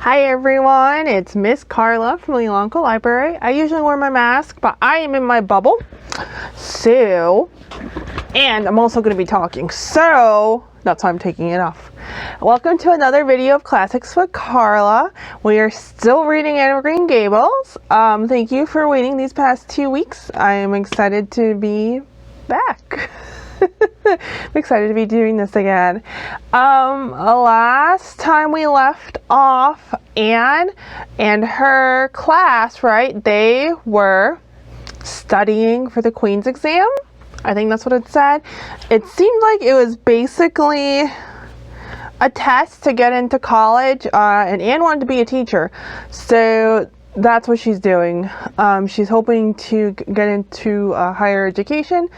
Hi everyone, it's Miss Carla from the Local Library. I usually wear my mask, but I am in my bubble. And I'm also going to be talking, so that's why I'm taking it off. Welcome to another video of Classics with Carla. We are still reading Evergreen Gables. Thank you for waiting these past 2 weeks. I am excited to be back. I'm excited to be doing this again. Last time we left off, Anne and her class, right? They were studying for the Queen's exam. I think that's what it said. It seemed like it was basically a test to get into college, and Anne wanted to be a teacher. So that's what she's doing. She's hoping to get into higher education,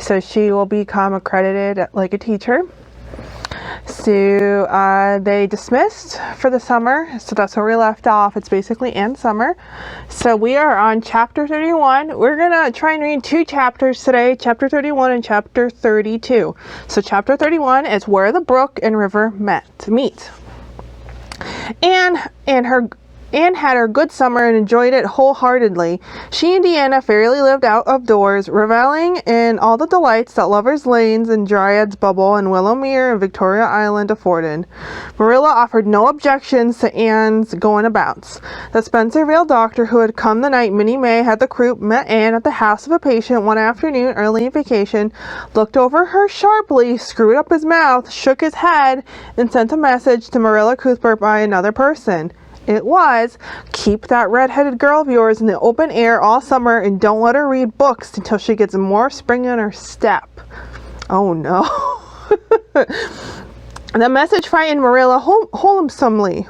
so she will become accredited like a teacher. So they dismissed for the summer, so that's where we left off. It's basically Anne's summer. So we are on chapter 31. We're gonna try and read 2 chapters today, chapter 31 and chapter 32. So chapter 31 is where the brook and river meet. Anne had her good summer and enjoyed it wholeheartedly. She and Deanna fairly lived out of doors, reveling in all the delights that Lover's Lanes and Dryad's Bubble and Willowmere and Victoria Island afforded. Marilla offered no objections to Anne's going-abouts. The Spencervale doctor who had come the night Minnie May had the croup met Anne at the house of a patient one afternoon early in vacation, looked over her sharply, screwed up his mouth, shook his head, and sent a message to Marilla Cuthbert by another person. It was, keep that red-headed girl of yours in the open air all summer and don't let her read books until she gets more spring in her step. Oh no. The message frightened Marilla wholesomely.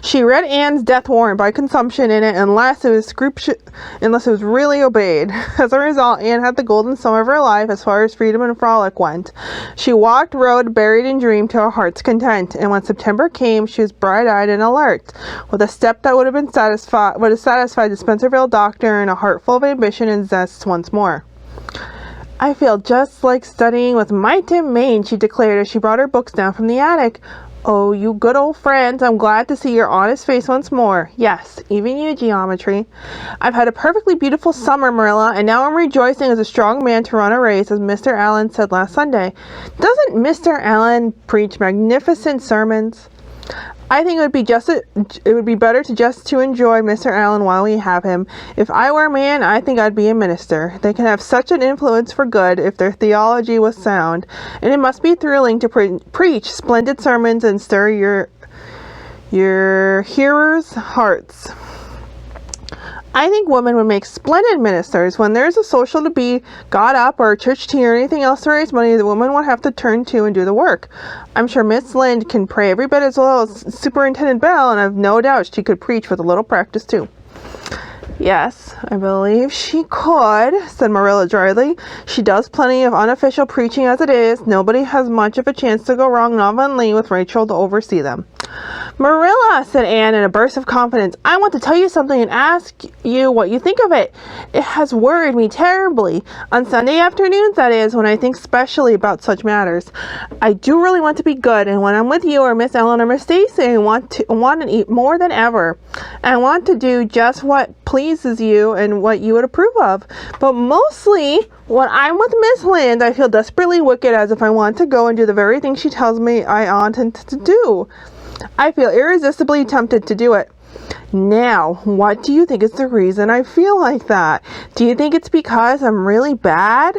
She read Anne's death warrant by consumption in it unless it was really obeyed. As a result, Anne had the golden summer of her life as far as freedom and frolic went. She walked, rode, buried in dream to her heart's content, and when September came, she was bright-eyed and alert, with a step that would have satisfied the Spencervale doctor and a heart full of ambition and zest once more. I feel just like studying with might and main, she declared as she brought her books down from the attic. Oh, you good old friends, I'm glad to see your honest face once more. Yes, even you, geometry. I've had a perfectly beautiful summer, Marilla, and now I'm rejoicing as a strong man to run a race, as Mr. Allen said last Sunday. Doesn't Mr. Allen preach magnificent sermons? I think it would be better to enjoy Mr. Allen while we have him. If I were a man, I think I'd be a minister. They can have such an influence for good if their theology was sound, and it must be thrilling to preach splendid sermons and stir your hearers' hearts. I think women would make splendid ministers. When there's a social to be got up or a church tea or anything else to raise money, the woman would have to turn to and do the work. I'm sure Miss Lynde can pray every bit as well as Superintendent Bell, and I've no doubt she could preach with a little practice too. Yes, I believe she could, said Marilla dryly. She does plenty of unofficial preaching as it is. Nobody has much of a chance to go wrong, not even Lee, with Rachel to oversee them. Marilla, said Anne in a burst of confidence, I want to tell you something and ask you what you think of it. It has worried me terribly. On Sunday afternoons, that is, when I think specially about such matters. I do really want to be good, and when I'm with you or Miss Ellen or Miss Stacy, I want to eat more than ever. I want to do just what pleases you and what you would approve of. But mostly, when I'm with Miss Lynde, I feel desperately wicked, as if I want to go and do the very thing she tells me I oughtn't to do. I feel irresistibly tempted to do it. Now, what do you think is the reason I feel like that? Do you think it's because I'm really bad?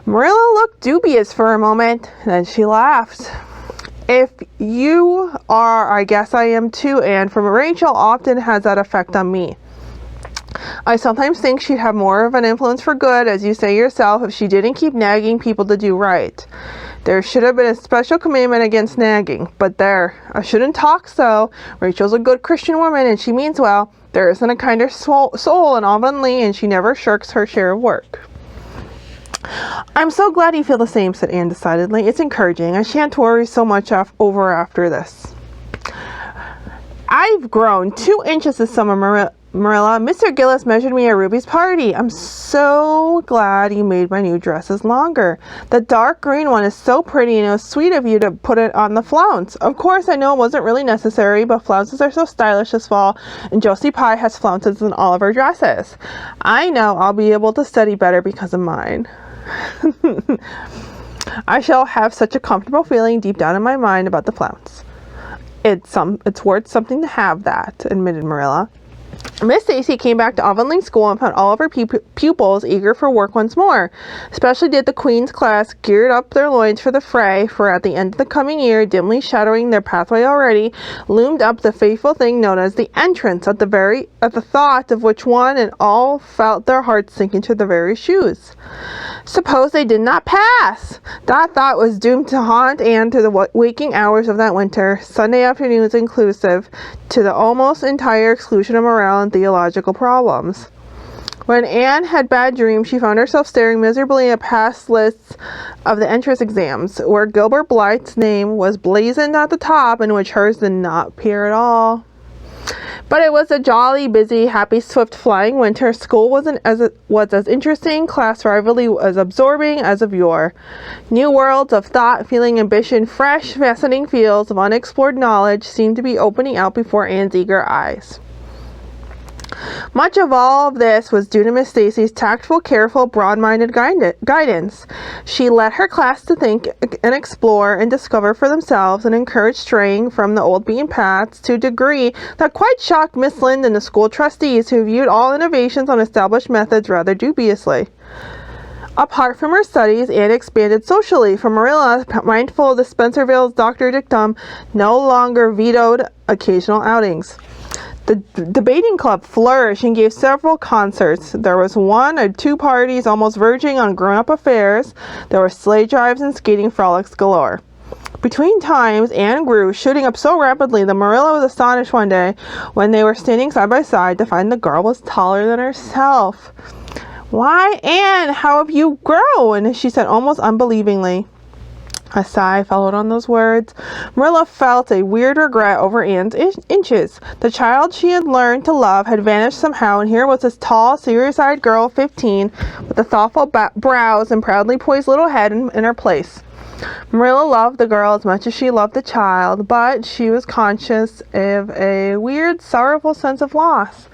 Marilla looked dubious for a moment, then she laughed. If you are, I guess I am too, Anne, for Rachel often has that effect on me. I sometimes think she'd have more of an influence for good, as you say yourself, if she didn't keep nagging people to do right. There should have been a special commandment against nagging, but there, I shouldn't talk so. Rachel's a good Christian woman, and she means well. There isn't a kinder soul in Avonlea, and she never shirks her share of work. I'm so glad you feel the same, said Anne decidedly. It's encouraging. I shan't worry so much over after this. I've grown 2 inches this summer, Marilla, Mr. Gillis measured me at Ruby's party. I'm so glad you made my new dresses longer. The dark green one is so pretty, and it was sweet of you to put it on the flounce. Of course, I know it wasn't really necessary, but flounces are so stylish this fall, and Josie Pye has flounces in all of her dresses. I know I'll be able to study better because of mine. I shall have such a comfortable feeling deep down in my mind about the flounce. It's worth something to have that, admitted Marilla. Miss Stacy came back to Avonlea School and found all of her pupils eager for work once more. Especially did the Queen's class geared up their loins for the fray, for at the end of the coming year, dimly shadowing their pathway already, loomed up the fateful thing known as the entrance, at the thought of which one and all felt their hearts sink into their very shoes. Suppose they did not pass! That thought was doomed to haunt Anne to the waking hours of that winter, Sunday afternoons inclusive, to the almost entire exclusion of morale and theological problems. When Anne had bad dreams, she found herself staring miserably at past lists of the entrance exams, where Gilbert Blythe's name was blazoned at the top, and which hers did not appear at all. But it was a jolly, busy, happy, swift, flying winter. School was as interesting, class rivalry as absorbing as of yore. New worlds of thought, feeling, ambition, fresh, fascinating fields of unexplored knowledge seemed to be opening out before Anne's eager eyes. Much of all of this was due to Miss Stacy's tactful, careful, broad-minded guidance. She let her class to think and explore and discover for themselves, and encouraged straying from the old beaten paths to a degree that quite shocked Miss Lynde and the school trustees, who viewed all innovations on established methods rather dubiously. Apart from her studies, Anne expanded socially, for Marilla, mindful of the Spencerville's Dr. Dictum, no longer vetoed occasional outings. The debating club flourished and gave several concerts. There was one or two parties almost verging on grown-up affairs. There were sleigh drives and skating frolics galore. Between times, Anne grew, shooting up so rapidly that Marilla was astonished one day, when they were standing side by side, to find the girl was taller than herself. "Why, Anne, how have you grown?" she said almost unbelievingly. A sigh followed on those words. Marilla felt a weird regret over Anne's inches. The child she had learned to love had vanished somehow, and here was this tall, serious-eyed girl of 15, with the thoughtful brows and proudly poised little head in her place. Marilla loved the girl as much as she loved the child, but she was conscious of a weird, sorrowful sense of loss.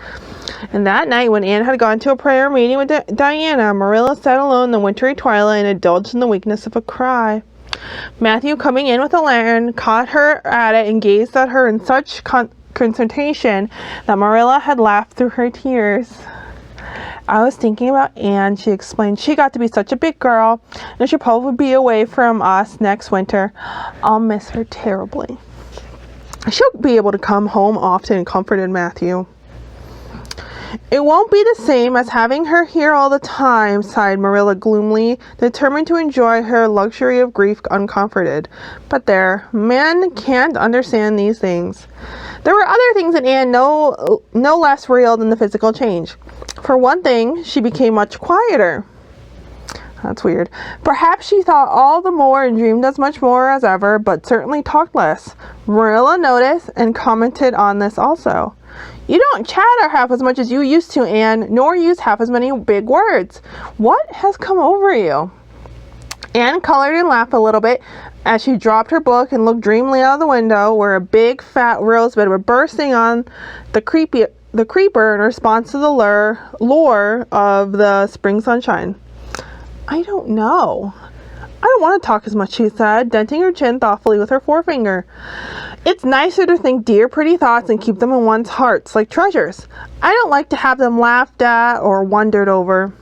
And that night, when Anne had gone to a prayer meeting with Diana, Marilla sat alone in the wintry twilight and indulged in the weakness of a cry. Matthew, coming in with a lantern, caught her at it and gazed at her in such concentration that Marilla had laughed through her tears. "I was thinking about Anne," she explained. "She got to be such a big girl, and she'll probably be away from us next winter. I'll miss her terribly." "She'll be able to come home often," comforted Matthew. "It won't be the same as having her here all the time," sighed Marilla gloomily, determined to enjoy her luxury of grief uncomforted. But there, men can't understand these things. There were other things in Anne no less real than the physical change. For one thing, she became much quieter. That's weird. Perhaps she thought all the more and dreamed as much more as ever, but certainly talked less. Marilla noticed and commented on this also. "You don't chatter half as much as you used to, Anne, nor use half as many big words. What has come over you?" Anne colored and laughed a little bit as she dropped her book and looked dreamily out of the window, where a big fat rosebud was bursting on the creeper in response to the lure of the spring sunshine. "I don't know. I don't want to talk as much," she said, denting her chin thoughtfully with her forefinger. "It's nicer to think dear, pretty thoughts and keep them in one's hearts like treasures. I don't like to have them laughed at or wondered over."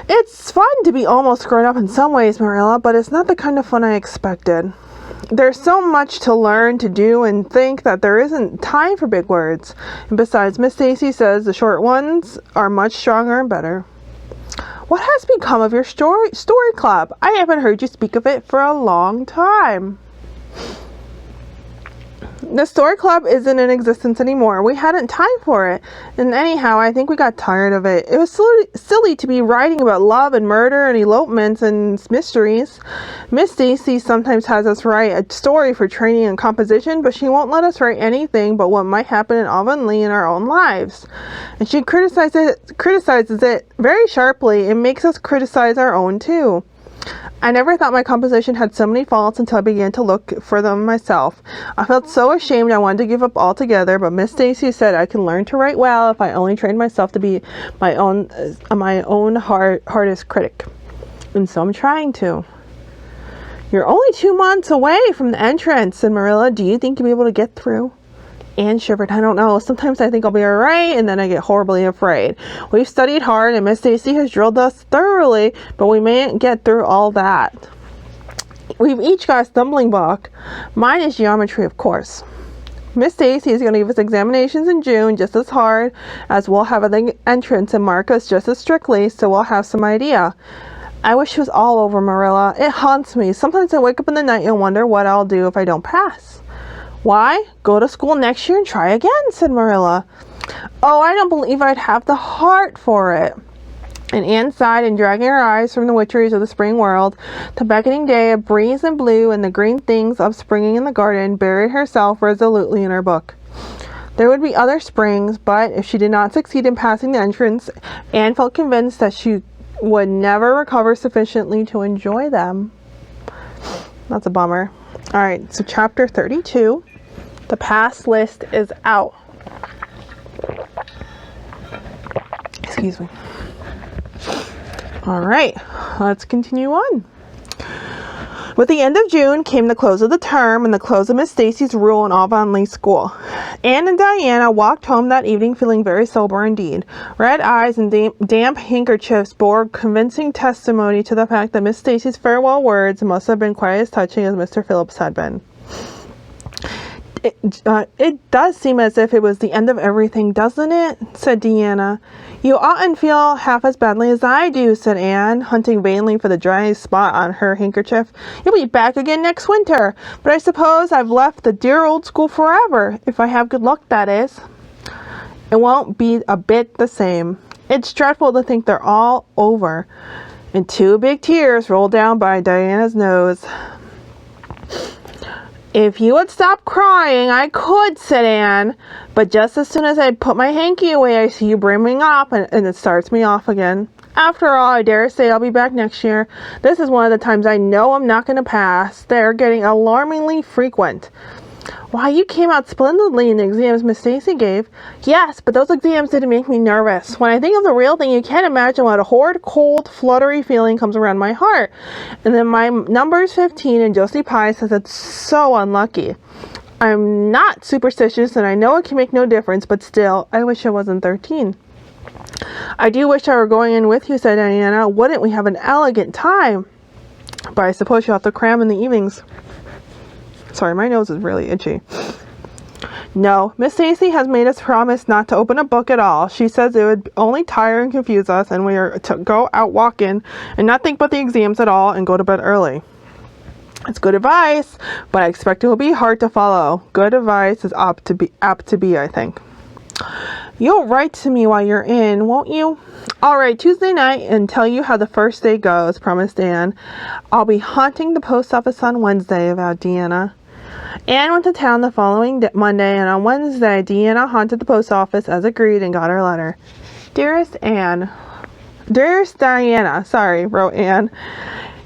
"It's fun to be almost grown up in some ways, Marilla, but it's not the kind of fun I expected. There's so much to learn, to do, and think that there isn't time for big words. And besides, Miss Stacy says the short ones are much stronger and better." "What has become of your story club? I haven't heard you speak of it for a long time." The story club isn't in existence anymore. We hadn't time for it. And anyhow, I think we got tired of it. It was silly to be writing about love and murder and elopements and mysteries. Miss Stacy sometimes has us write a story for training and composition, but she won't let us write anything but what might happen in Avonlea in our own lives. And she criticizes it very sharply and makes us criticize our own too. I never thought my composition had so many faults until I began to look for them myself. I felt so ashamed I wanted to give up altogether, but Miss Stacy said I can learn to write well if I only trained myself to be my own hardest critic. And so I'm trying to. You're only 2 months away from the entrance, said Marilla. Do you think you'll be able to get through? Anne shivered. I don't know. Sometimes I think I'll be all right, and then I get horribly afraid. We've studied hard, and Miss Stacy has drilled us thoroughly, but we mayn't get through all that. We've each got a stumbling block. Mine is geometry, of course. Miss Stacy is going to give us examinations in June just as hard as we'll have an entrance and mark us just as strictly, so we'll have some idea. I wish it was all over, Marilla. It haunts me. Sometimes I wake up in the night and wonder what I'll do if I don't pass. Why? Go to school next year and try again, said Marilla. Oh, I don't believe I'd have the heart for it. And Anne sighed, and dragging her eyes from the witcheries of the spring world, the beckoning day, a breeze and blue, and the green things upspringing in the garden, buried herself resolutely in her book. There would be other springs, but if she did not succeed in passing the entrance, Anne felt convinced that she would never recover sufficiently to enjoy them. That's a bummer. All right, so chapter 32. The pass list is out. Excuse me. All right, let's continue on. With the end of June came the close of the term and the close of Miss Stacy's rule in Avonlea School. Anne and Diana walked home that evening feeling very sober indeed. Red eyes and damp handkerchiefs bore convincing testimony to the fact that Miss Stacy's farewell words must have been quite as touching as Mr. Phillips had been. It does seem as if it was the end of everything, doesn't it? Said Deanna. You oughtn't feel half as badly as I do, said Anne, hunting vainly for the dry spot on her handkerchief. You'll be back again next winter, but I suppose I've left the dear old school forever, if I have good luck, that is. It won't be a bit the same. It's dreadful to think they're all over. And 2 big tears rolled down by Diana's nose. If you would stop crying, I could, said Anne. But just as soon as I put my hanky away, I see you brimming up, and it starts me off again. After all, I dare say I'll be back next year. This is one of the times I know I'm not going to pass. They're getting alarmingly frequent. Why, you came out splendidly in the exams Miss Stacy gave. Yes, but those exams didn't make me nervous. When I think of the real thing, you can't imagine what a horrid, cold, fluttery feeling comes around my heart. And then my number's 15, and Josie Pye says it's so unlucky. I'm not superstitious, and I know it can make no difference, but still, I wish I wasn't 13. I do wish I were going in with you, said Diana. Wouldn't we have an elegant time? But I suppose you'll have to cram in the evenings. Sorry, my nose is really itchy. No, Miss Stacy has made us promise not to open a book at all. She says it would only tire and confuse us, and we are to go out walking and not think about the exams at all and go to bed early. It's good advice, but I expect it will be hard to follow. Good advice is apt to be, I think. You'll write to me while you're in, won't you? All right, Tuesday night and tell you how the first day goes, promised Anne. I'll be haunting the post office on Wednesday, vowed Deanna. Anne went to town the following Monday, and on Wednesday, Deanna haunted the post office as agreed and got her letter. Dearest Diana, wrote Anne.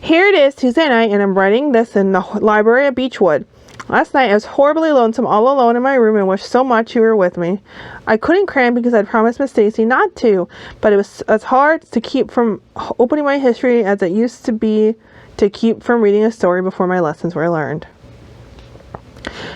Here it is, Tuesday night, and I'm writing this in the library at Beechwood. Last night I was horribly lonesome all alone in my room and wished so much you were with me. I couldn't cram because I'd promised Miss Stacy not to, but it was as hard to keep from opening my history as it used to be to keep from reading a story before my lessons were learned.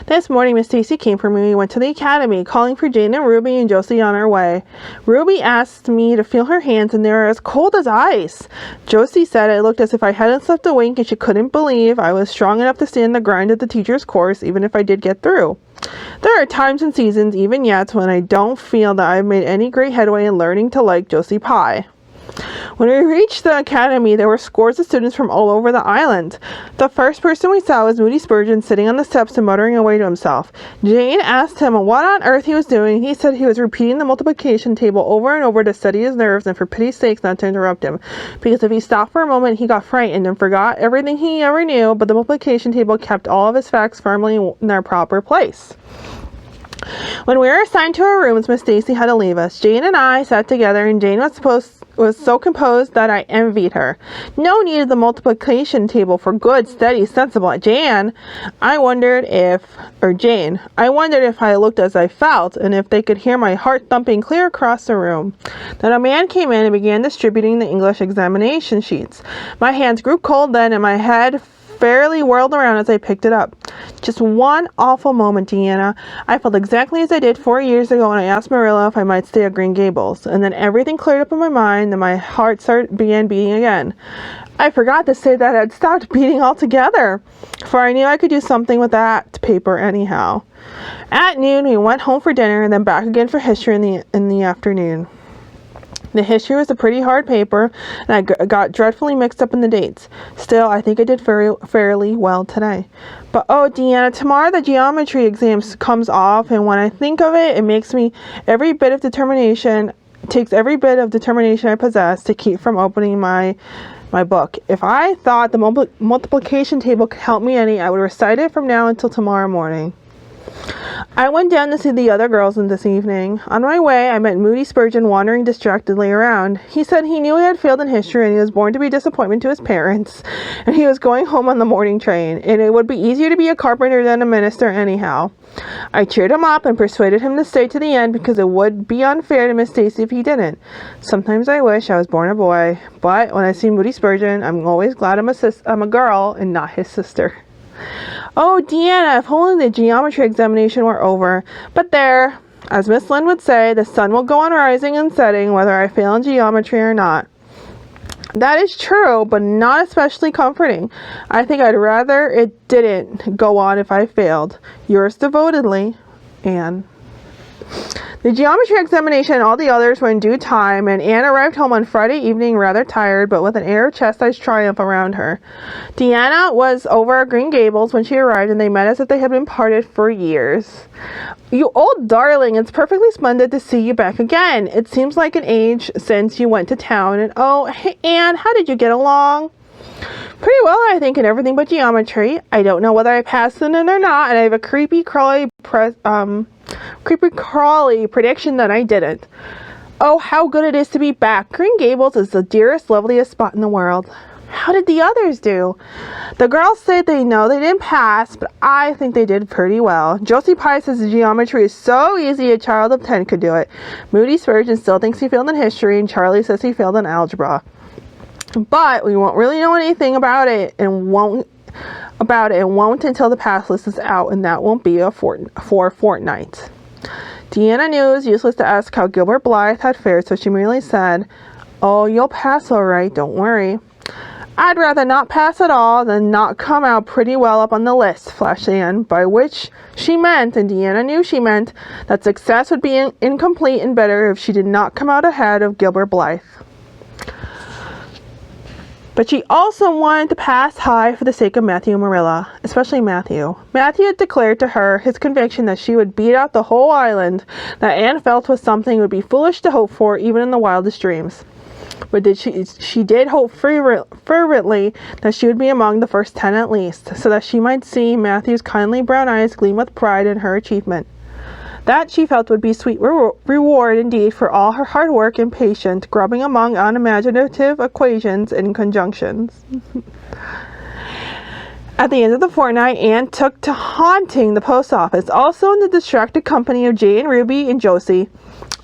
This morning, Miss Stacy came for me. We went to the academy, calling for Jane and Ruby and Josie on our way. Ruby asked me to feel her hands, and they were as cold as ice. Josie said it looked as if I hadn't slept a wink, and she couldn't believe I was strong enough to stand the grind of the teacher's course, even if I did get through. There are times and seasons, even yet, when I don't feel that I've made any great headway in learning to like Josie Pye. When we reached the academy, there were scores of students from all over the island. The first person we saw was Moody Spurgeon sitting on the steps and muttering away to himself. Jane asked him what on earth he was doing. He said he was repeating the multiplication table over and over to steady his nerves and for pity's sake not to interrupt him, because if he stopped for a moment he got frightened and forgot everything he ever knew, but the multiplication table kept all of his facts firmly in their proper place. When we were assigned to our rooms, Miss Stacy had to leave us. Jane and I sat together, and Jane was so composed that I envied her. No need of the multiplication table for good, steady, sensible Jane. I wondered if I looked as I felt, and if they could hear my heart thumping clear across the room. Then a man came in and began distributing the English examination sheets. My hands grew cold then, and my head fairly whirled around as I picked it up. Just one awful moment, Deanna. I felt exactly as I did 4 years ago when I asked Marilla if I might stay at Green Gables, and then everything cleared up in my mind, and my heart began beating again. I forgot to say that it had stopped beating altogether, for I knew I could do something with that paper anyhow. At noon, we went home for dinner, and then back again for history in the afternoon. The history was a pretty hard paper, and I got dreadfully mixed up in the dates. Still, I think I did fairly well today. But oh, Deanna, tomorrow the geometry exam comes off, and when I think of it, it makes me takes every bit of determination I possess to keep from opening my book. If I thought the multiplication table could help me any, I would recite it from now until tomorrow morning. I went down to see the other girls this evening. On my way, I met Moody Spurgeon wandering distractedly around. He said he knew he had failed in history and he was born to be a disappointment to his parents, and he was going home on the morning train, and it would be easier to be a carpenter than a minister anyhow. I cheered him up and persuaded him to stay to the end because it would be unfair to Miss Stacy if he didn't. Sometimes I wish I was born a boy, but when I see Moody Spurgeon, I'm always glad I'm a girl and not his sister. Oh, Deanna, if only the geometry examination were over. But there, as Miss Lynde would say, the sun will go on rising and setting whether I fail in geometry or not. That is true, but not especially comforting. I think I'd rather it didn't go on if I failed. Yours devotedly, Anne. The geometry examination and all the others were in due time, and Anne arrived home on Friday evening rather tired, but with an air of chastised triumph around her. Deanna was over at Green Gables when she arrived, and they met as if they had been parted for years. You old darling, it's perfectly splendid to see you back again. It seems like an age since you went to town, and oh, hey, Anne, how did you get along? Pretty well, I think, in everything but geometry. I don't know whether I passed in it or not, and I have a creepy crawly prediction that I didn't. Oh, how good it is to be back. Green Gables is the dearest, loveliest spot in the world. How did the others do? The girls say they know they didn't pass, but I think they did pretty well. Josie Pye says the geometry is so easy a child of 10 could do it. Moody Spurgeon still thinks he failed in history, and Charlie says he failed in algebra. But we won't really know anything about it and won't until the pass list is out, and that won't be for a fortnight. Deanna knew it was useless to ask how Gilbert Blythe had fared, so she merely said, "Oh, you'll pass all right, don't worry." "I'd rather not pass at all than not come out pretty well up on the list," flashed Anne, by which she meant, and Deanna knew she meant, that success would be incomplete and better if she did not come out ahead of Gilbert Blythe. But she also wanted to pass high for the sake of Matthew and Marilla, especially Matthew. Matthew had declared to her his conviction that she would beat out the whole island, that Anne felt was something it would be foolish to hope for even in the wildest dreams. But she did hope fervently that she would be among the first 10 at least, so that she might see Matthew's kindly brown eyes gleam with pride in her achievement. That, she felt, would be sweet reward indeed for all her hard work and patient grubbing among unimaginative equations and conjunctions. At the end of the fortnight, Anne took to haunting the post office, also in the distracted company of Jane, Ruby, and Josie,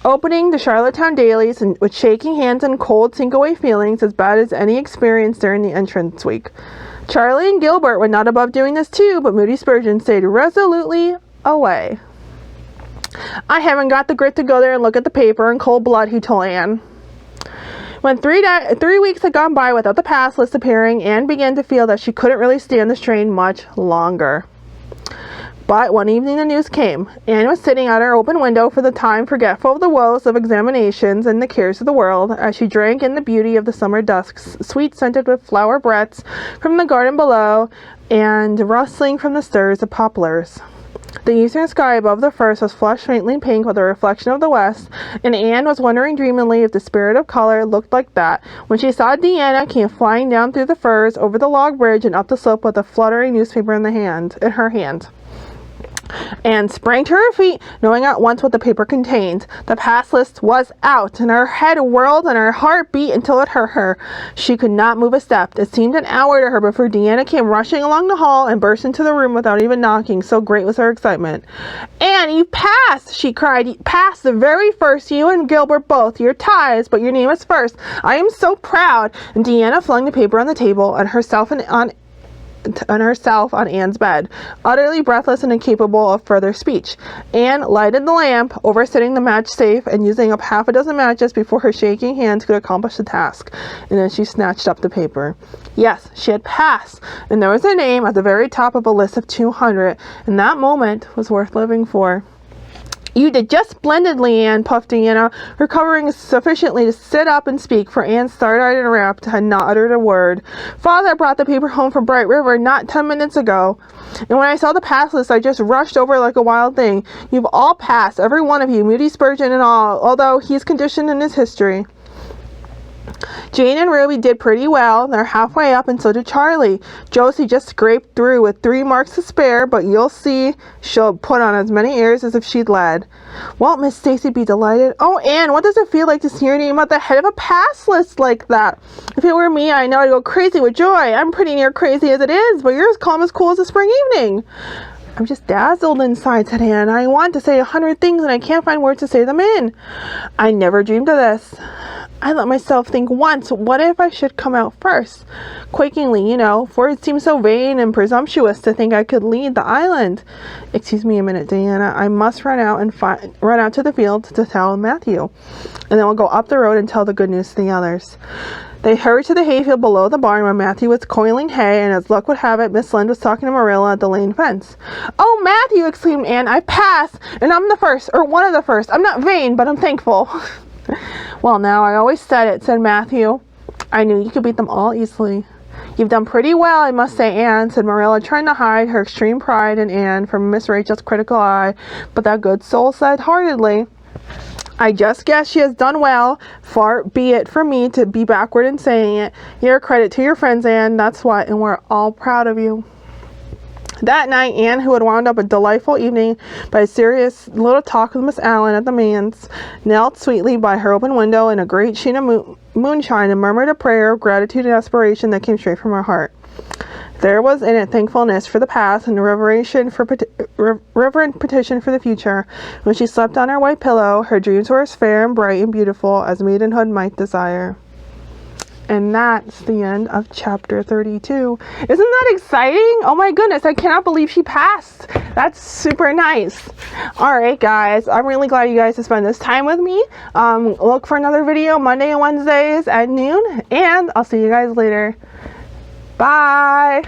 opening the Charlottetown dailies and with shaking hands and cold sink-away feelings as bad as any experience during the entrance week. Charlie and Gilbert were not above doing this too, but Moody Spurgeon stayed resolutely away. "I haven't got the grit to go there and look at the paper in cold blood," he told Anne. When 3 weeks had gone by without the pass list appearing, Anne began to feel that she couldn't really stand the strain much longer. But one evening the news came. Anne was sitting at her open window for the time, forgetful of the woes of examinations and the cares of the world, as she drank in the beauty of the summer dusks, sweet scented with flower breaths from the garden below, and rustling from the stirs of poplars. The eastern sky above the first was flushed faintly pink with a reflection of the west, and Anne was wondering dreamily if the spirit of color looked like that when she saw Deanna came flying down through the firs, over the log bridge, and up the slope with a fluttering newspaper in her hand. Anne sprang to her feet, knowing at once what the paper contained. The pass list was out, and her head whirled and her heart beat until it hurt her. She could not move a step. It seemed an hour to her before Deanna came rushing along the hall and burst into the room without even knocking, so great was her excitement. "Anne, you passed!" she cried. "You passed the very first, you and Gilbert both. Your ties, but your name is first. I am so proud!" And Deanna flung the paper on the table and herself on Anne's bed, utterly breathless and incapable of further speech. Anne lighted the lamp, oversetting the match safe and using up half a dozen matches before her shaking hands could accomplish the task, and then she snatched up the paper. Yes, she had passed, and there was her name at the very top of a list of 200, and that moment was worth living for. "You did just splendidly, Anne," puffed Deanna, recovering sufficiently to sit up and speak, for Anne, startled and rapt, had not uttered a word. "Father brought the paper home from Bright River not 10 minutes ago, and when I saw the pass list, I just rushed over like a wild thing. You've all passed, every one of you, Moody Spurgeon and all, although he's conditioned in his history. Jane and Ruby did pretty well. They're halfway up, and so did Charlie. Josie just scraped through with 3 marks to spare, but you'll see she'll put on as many airs as if she'd led." "Won't Miss Stacy be delighted?" "Oh, Anne, what does it feel like to see your name at the head of a pass list like that? If it were me, I know I'd go crazy with joy. I'm pretty near crazy as it is, but you're as calm as cool as a spring evening." "I'm just dazzled inside," said Anne. "I want to say 100 things, and I can't find words to say them in. I never dreamed of this. I let myself think once, what if I should come out first? Quakingly, you know, for it seemed so vain and presumptuous to think I could lead the island. Excuse me a minute, Diana. I must run out to the field to tell Matthew, and then we'll go up the road and tell the good news to the others." They hurried to the hayfield below the barn where Matthew was coiling hay, and as luck would have it, Miss Lind was talking to Marilla at the lane fence. "Oh, Matthew!" exclaimed Anne. "I passed, and I'm the first, or one of the first. I'm not vain, but I'm thankful." "Well, now, I always said it," said Matthew. "I knew you could beat them all easily." "You've done pretty well, I must say, Anne," said Marilla, trying to hide her extreme pride in Anne from Miss Rachel's critical eye, but that good soul said heartedly, "I just guess she has done well. Far be it from me to be backward in saying it. You're a credit to your friends, Anne, that's what, and we're all proud of you." That night, Anne, who had wound up a delightful evening by a serious little talk with Miss Allen at the manse, knelt sweetly by her open window in a great sheen of moonshine and murmured a prayer of gratitude and aspiration that came straight from her heart. There was in it thankfulness for the past and reverent petition for the future. When she slept on her white pillow, her dreams were as fair and bright and beautiful as maidenhood might desire. And that's the end of chapter 32. Isn't that exciting? Oh my goodness, I cannot believe she passed. That's super nice. Alright guys, I'm really glad you guys have spent this time with me. Look for another video Monday and Wednesdays at noon, and I'll see you guys later. Bye!